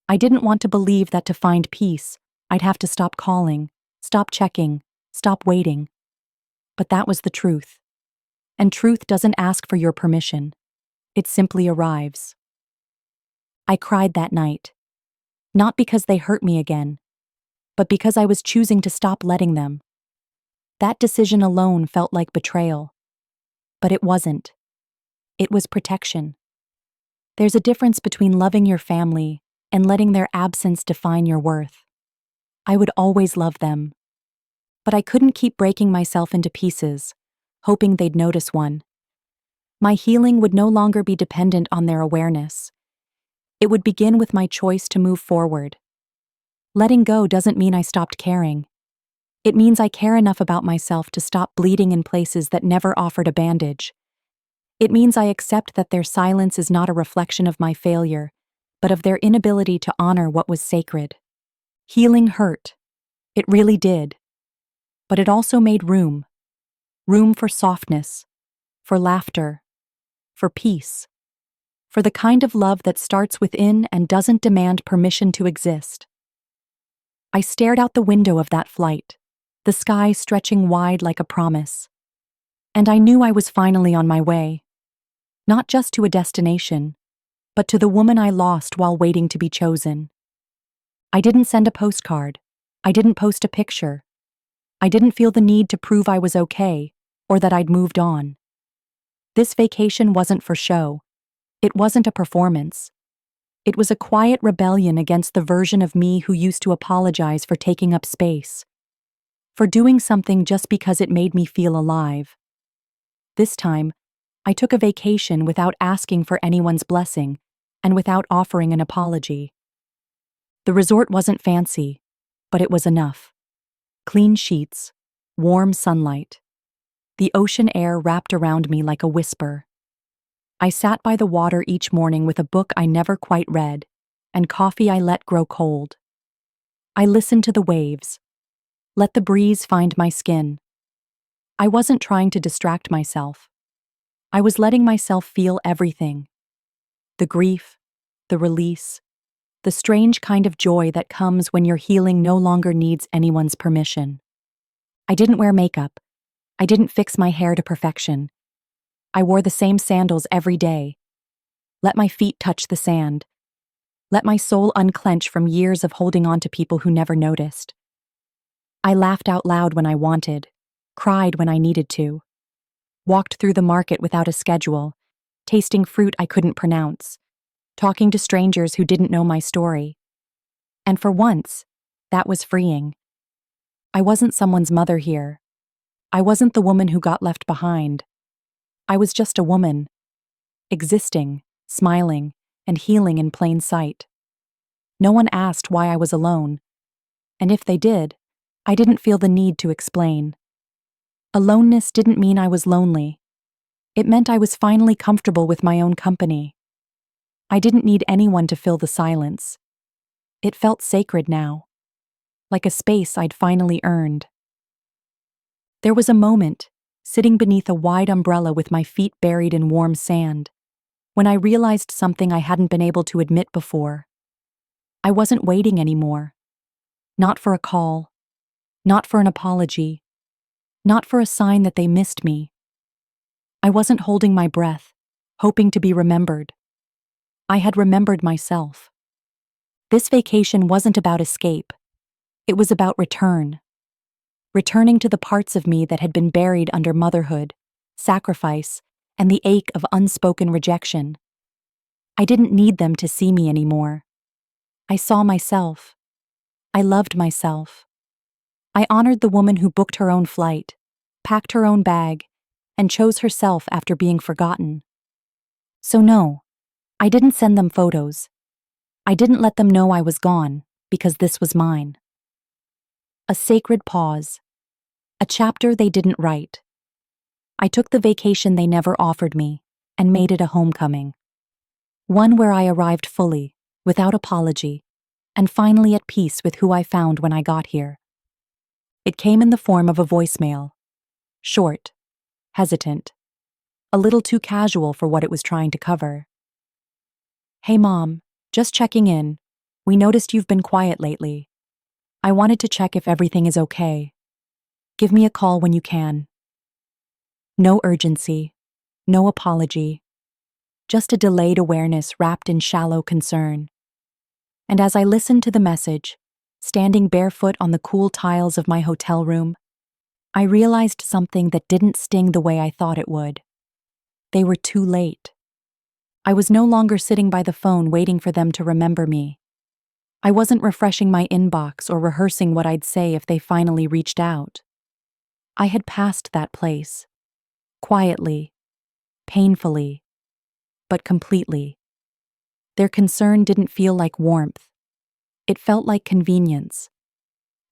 I didn't want to believe that to find peace, I'd have to stop calling, stop checking, stop waiting. But that was the truth. And truth doesn't ask for your permission. It simply arrives. I cried that night. Not because they hurt me again, but because I was choosing to stop letting them. That decision alone felt like betrayal. But it wasn't. It was protection. There's a difference between loving your family and letting their absence define your worth. I would always love them. But I couldn't keep breaking myself into pieces, hoping they'd notice one. My healing would no longer be dependent on their awareness. It would begin with my choice to move forward. Letting go doesn't mean I stopped caring. It means I care enough about myself to stop bleeding in places that never offered a bandage. It means I accept that their silence is not a reflection of my failure, but of their inability to honor what was sacred. Healing hurt. It really did. But it also made room. Room for softness, for laughter, for peace, for the kind of love that starts within and doesn't demand permission to exist. I stared out the window of that flight, the sky stretching wide like a promise. And I knew I was finally on my way. Not just to a destination, but to the woman I lost while waiting to be chosen. I didn't send a postcard. I didn't post a picture. I didn't feel the need to prove I was okay or that I'd moved on. This vacation wasn't for show. It wasn't a performance. It was a quiet rebellion against the version of me who used to apologize for taking up space, for doing something just because it made me feel alive. This time, I took a vacation without asking for anyone's blessing and without offering an apology. The resort wasn't fancy, but it was enough. Clean sheets, warm sunlight. The ocean air wrapped around me like a whisper. I sat by the water each morning with a book I never quite read and coffee I let grow cold. I listened to the waves. Let the breeze find my skin. I wasn't trying to distract myself. I was letting myself feel everything. The grief, the release, the strange kind of joy that comes when your healing no longer needs anyone's permission. I didn't wear makeup. I didn't fix my hair to perfection. I wore the same sandals every day. Let my feet touch the sand. Let my soul unclench from years of holding on to people who never noticed. I laughed out loud when I wanted, cried when I needed to, walked through the market without a schedule, tasting fruit I couldn't pronounce, talking to strangers who didn't know my story. And for once, that was freeing. I wasn't someone's mother here. I wasn't the woman who got left behind. I was just a woman, existing, smiling, and healing in plain sight. No one asked why I was alone, and if they did, I didn't feel the need to explain. Aloneness didn't mean I was lonely. It meant I was finally comfortable with my own company. I didn't need anyone to fill the silence. It felt sacred now, like a space I'd finally earned. There was a moment, sitting beneath a wide umbrella with my feet buried in warm sand, when I realized something I hadn't been able to admit before. I wasn't waiting anymore. Not for a call. Not for an apology. Not for a sign that they missed me. I wasn't holding my breath, hoping to be remembered. I had remembered myself. This vacation wasn't about escape. It was about return. Returning to the parts of me that had been buried under motherhood, sacrifice, and the ache of unspoken rejection. I didn't need them to see me anymore. I saw myself. I loved myself. I honored the woman who booked her own flight, packed her own bag, and chose herself after being forgotten. So no, I didn't send them photos. I didn't let them know I was gone, because this was mine. A sacred pause. A chapter they didn't write. I took the vacation they never offered me, and made it a homecoming. One where I arrived fully, without apology, and finally at peace with who I found when I got here. It came in the form of a voicemail. Short, hesitant, a little too casual for what it was trying to cover. Hey Mom, just checking in. We noticed you've been quiet lately. I wanted to check if everything is okay. Give me a call when you can. No urgency, no apology, just a delayed awareness wrapped in shallow concern. And as I listened to the message, standing barefoot on the cool tiles of my hotel room, I realized something that didn't sting the way I thought it would. They were too late. I was no longer sitting by the phone waiting for them to remember me. I wasn't refreshing my inbox or rehearsing what I'd say if they finally reached out. I had passed that place. Quietly, painfully, but completely. Their concern didn't feel like warmth. It felt like convenience.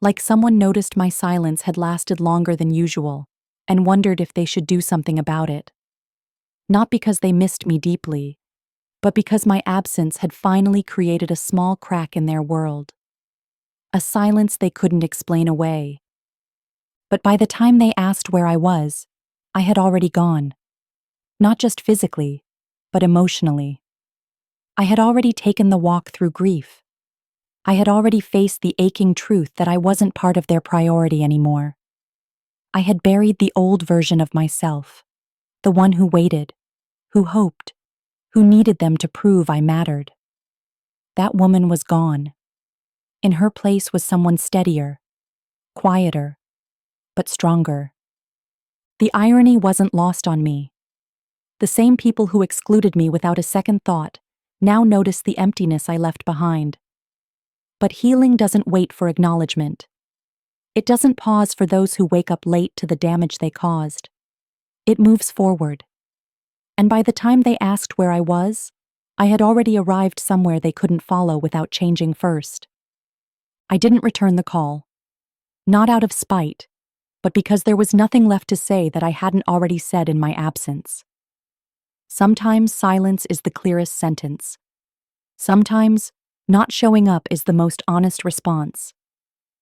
Like someone noticed my silence had lasted longer than usual and wondered if they should do something about it. Not because they missed me deeply, but because my absence had finally created a small crack in their world. A silence they couldn't explain away. But by the time they asked where I was, I had already gone. Not just physically, but emotionally. I had already taken the walk through grief. I had already faced the aching truth that I wasn't part of their priority anymore. I had buried the old version of myself, the one who waited, who hoped, who needed them to prove I mattered. That woman was gone. In her place was someone steadier, quieter, but stronger. The irony wasn't lost on me. The same people who excluded me without a second thought now noticed the emptiness I left behind. But healing doesn't wait for acknowledgement. It doesn't pause for those who wake up late to the damage they caused. It moves forward. And by the time they asked where I was, I had already arrived somewhere they couldn't follow without changing first. I didn't return the call. Not out of spite, but because there was nothing left to say that I hadn't already said in my absence. Sometimes silence is the clearest sentence. Sometimes not showing up is the most honest response.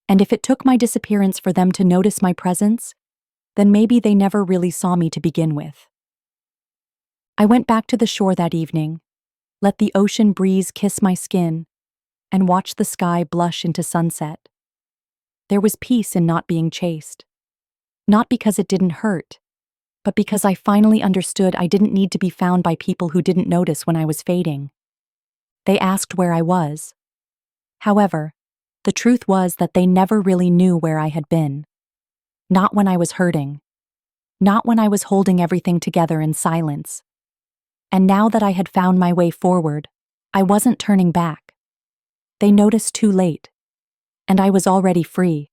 And if it took my disappearance for them to notice my presence, then maybe they never really saw me to begin with. I went back to the shore that evening, let the ocean breeze kiss my skin, and watched the sky blush into sunset. There was peace in not being chased. Not because it didn't hurt, but because I finally understood I didn't need to be found by people who didn't notice when I was fading. They asked where I was. However, the truth was that they never really knew where I had been. Not when I was hurting. Not when I was holding everything together in silence. And now that I had found my way forward, I wasn't turning back. They noticed too late, and I was already free.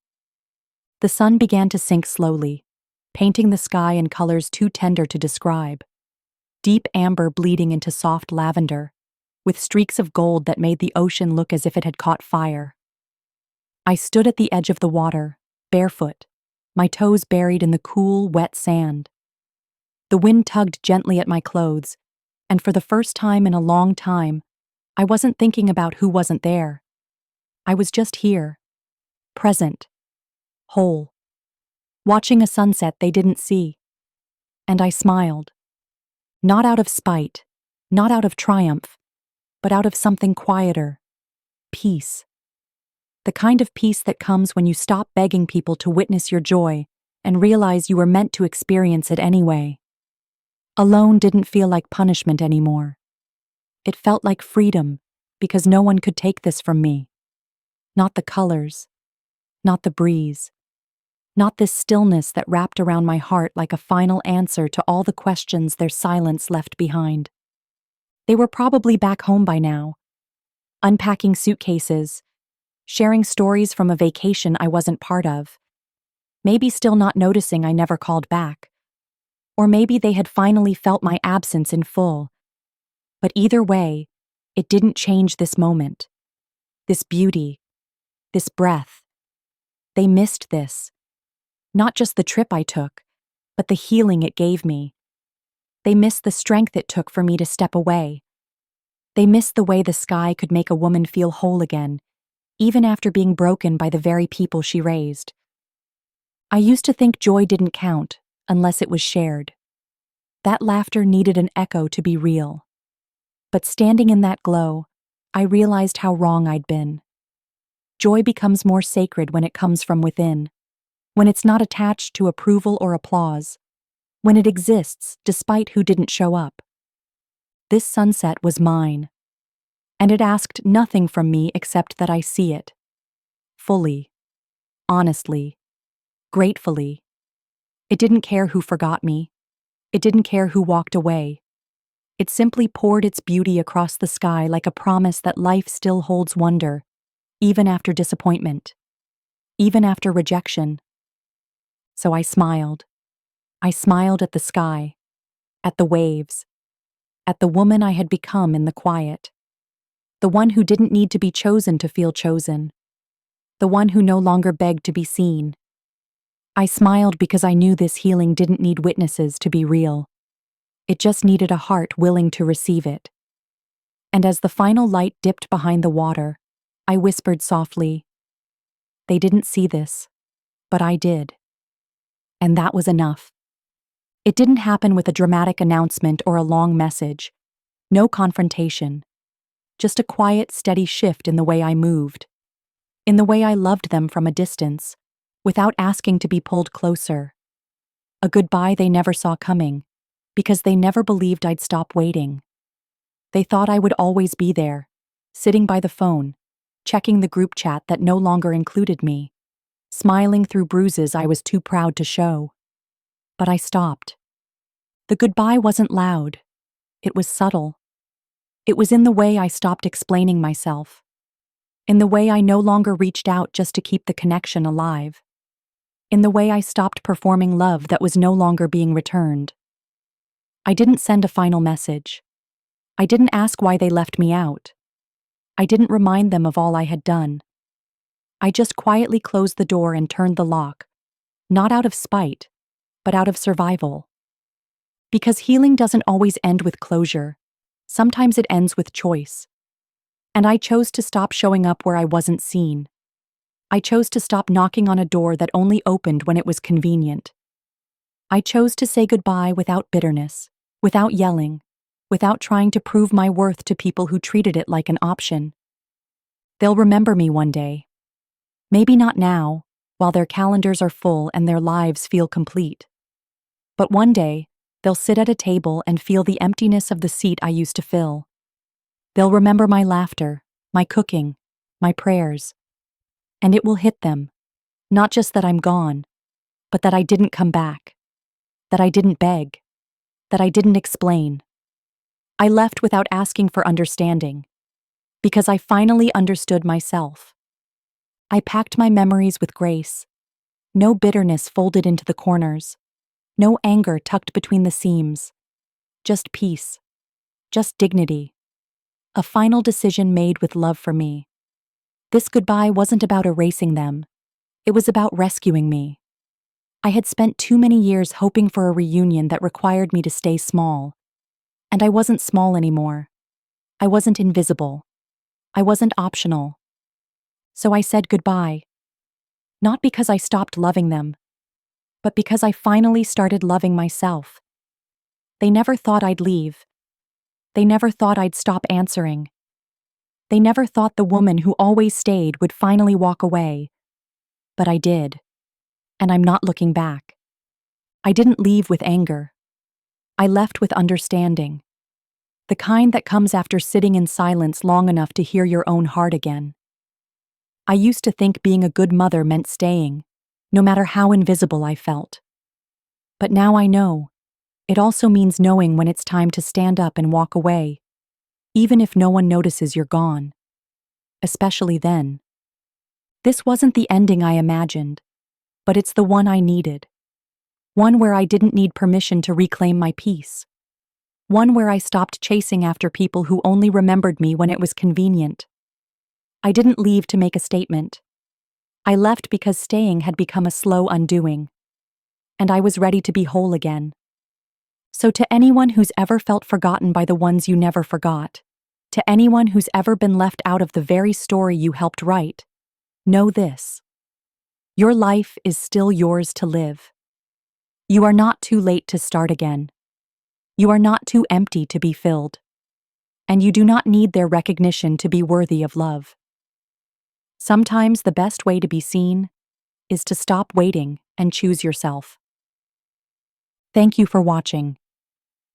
The sun began to sink slowly, painting the sky in colors too tender to describe. Deep amber bleeding into soft lavender, with streaks of gold that made the ocean look as if it had caught fire. I stood at the edge of the water, barefoot, my toes buried in the cool, wet sand. The wind tugged gently at my clothes, and for the first time in a long time, I wasn't thinking about who wasn't there. I was just here, present, whole, watching a sunset they didn't see. And I smiled. Not out of spite, not out of triumph, but out of something quieter. Peace. The kind of peace that comes when you stop begging people to witness your joy and realize you were meant to experience it anyway. Alone didn't feel like punishment anymore. It felt like freedom, because no one could take this from me. Not the colors, not the breeze, not this stillness that wrapped around my heart like a final answer to all the questions their silence left behind. They were probably back home by now, unpacking suitcases, sharing stories from a vacation I wasn't part of, maybe still not noticing I never called back. Or maybe they had finally felt my absence in full. But either way, it didn't change this moment. This beauty, this breath. They missed this. Not just the trip I took, but the healing it gave me. They missed the strength it took for me to step away. They missed the way the sky could make a woman feel whole again, even after being broken by the very people she raised. I used to think joy didn't count unless it was shared. That laughter needed an echo to be real. But standing in that glow, I realized how wrong I'd been. Joy becomes more sacred when it comes from within, when it's not attached to approval or applause, when it exists despite who didn't show up. This sunset was mine, and it asked nothing from me except that I see it. Fully, honestly, gratefully. It didn't care who forgot me. It didn't care who walked away. It simply poured its beauty across the sky like a promise that life still holds wonder, even after disappointment, even after rejection. So I smiled. I smiled at the sky, at the waves, at the woman I had become in the quiet. The one who didn't need to be chosen to feel chosen. The one who no longer begged to be seen. I smiled because I knew this healing didn't need witnesses to be real. It just needed a heart willing to receive it. And as the final light dipped behind the water, I whispered softly, "They didn't see this, but I did." And that was enough. It didn't happen with a dramatic announcement or a long message. No confrontation. Just a quiet, steady shift in the way I moved. In the way I loved them from a distance, without asking to be pulled closer. A goodbye they never saw coming, because they never believed I'd stop waiting. They thought I would always be there, sitting by the phone, checking the group chat that no longer included me, smiling through bruises I was too proud to show. But I stopped. The goodbye wasn't loud. It was subtle. It was in the way I stopped explaining myself. In the way I no longer reached out just to keep the connection alive. In the way I stopped performing love that was no longer being returned. I didn't send a final message. I didn't ask why they left me out. I didn't remind them of all I had done. I just quietly closed the door and turned the lock, not out of spite, but out of survival. Because healing doesn't always end with closure. Sometimes it ends with choice. And I chose to stop showing up where I wasn't seen. I chose to stop knocking on a door that only opened when it was convenient. I chose to say goodbye without bitterness, without yelling, without trying to prove my worth to people who treated it like an option. They'll remember me one day. Maybe not now, while their calendars are full and their lives feel complete. But one day, they'll sit at a table and feel the emptiness of the seat I used to fill. They'll remember my laughter, my cooking, my prayers. And it will hit them, not just that I'm gone, but that I didn't come back, that I didn't beg, that I didn't explain. I left without asking for understanding, because I finally understood myself. I packed my memories with grace, no bitterness folded into the corners, no anger tucked between the seams, just peace, just dignity. A final decision made with love for me. This goodbye wasn't about erasing them. It was about rescuing me. I had spent too many years hoping for a reunion that required me to stay small. And I wasn't small anymore. I wasn't invisible. I wasn't optional. So I said goodbye. Not because I stopped loving them, but because I finally started loving myself. They never thought I'd leave. They never thought I'd stop answering. They never thought the woman who always stayed would finally walk away. But I did. And I'm not looking back. I didn't leave with anger. I left with understanding. The kind that comes after sitting in silence long enough to hear your own heart again. I used to think being a good mother meant staying, no matter how invisible I felt. But now I know. It also means knowing when it's time to stand up and walk away, even if no one notices you're gone. Especially then. This wasn't the ending I imagined, but it's the one I needed. One where I didn't need permission to reclaim my peace. One where I stopped chasing after people who only remembered me when it was convenient. I didn't leave to make a statement. I left because staying had become a slow undoing. And I was ready to be whole again. So to anyone who's ever felt forgotten by the ones you never forgot, to anyone who's ever been left out of the very story you helped write, know this. Your life is still yours to live. You are not too late to start again. You are not too empty to be filled. And you do not need their recognition to be worthy of love. Sometimes the best way to be seen is to stop waiting and choose yourself. Thank you for watching.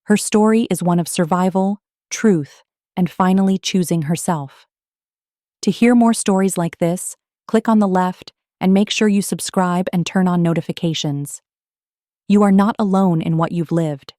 Her story is one of survival, truth, and finally choosing herself. To hear more stories like this, click on the left and make sure you subscribe and turn on notifications. You are not alone in what you've lived.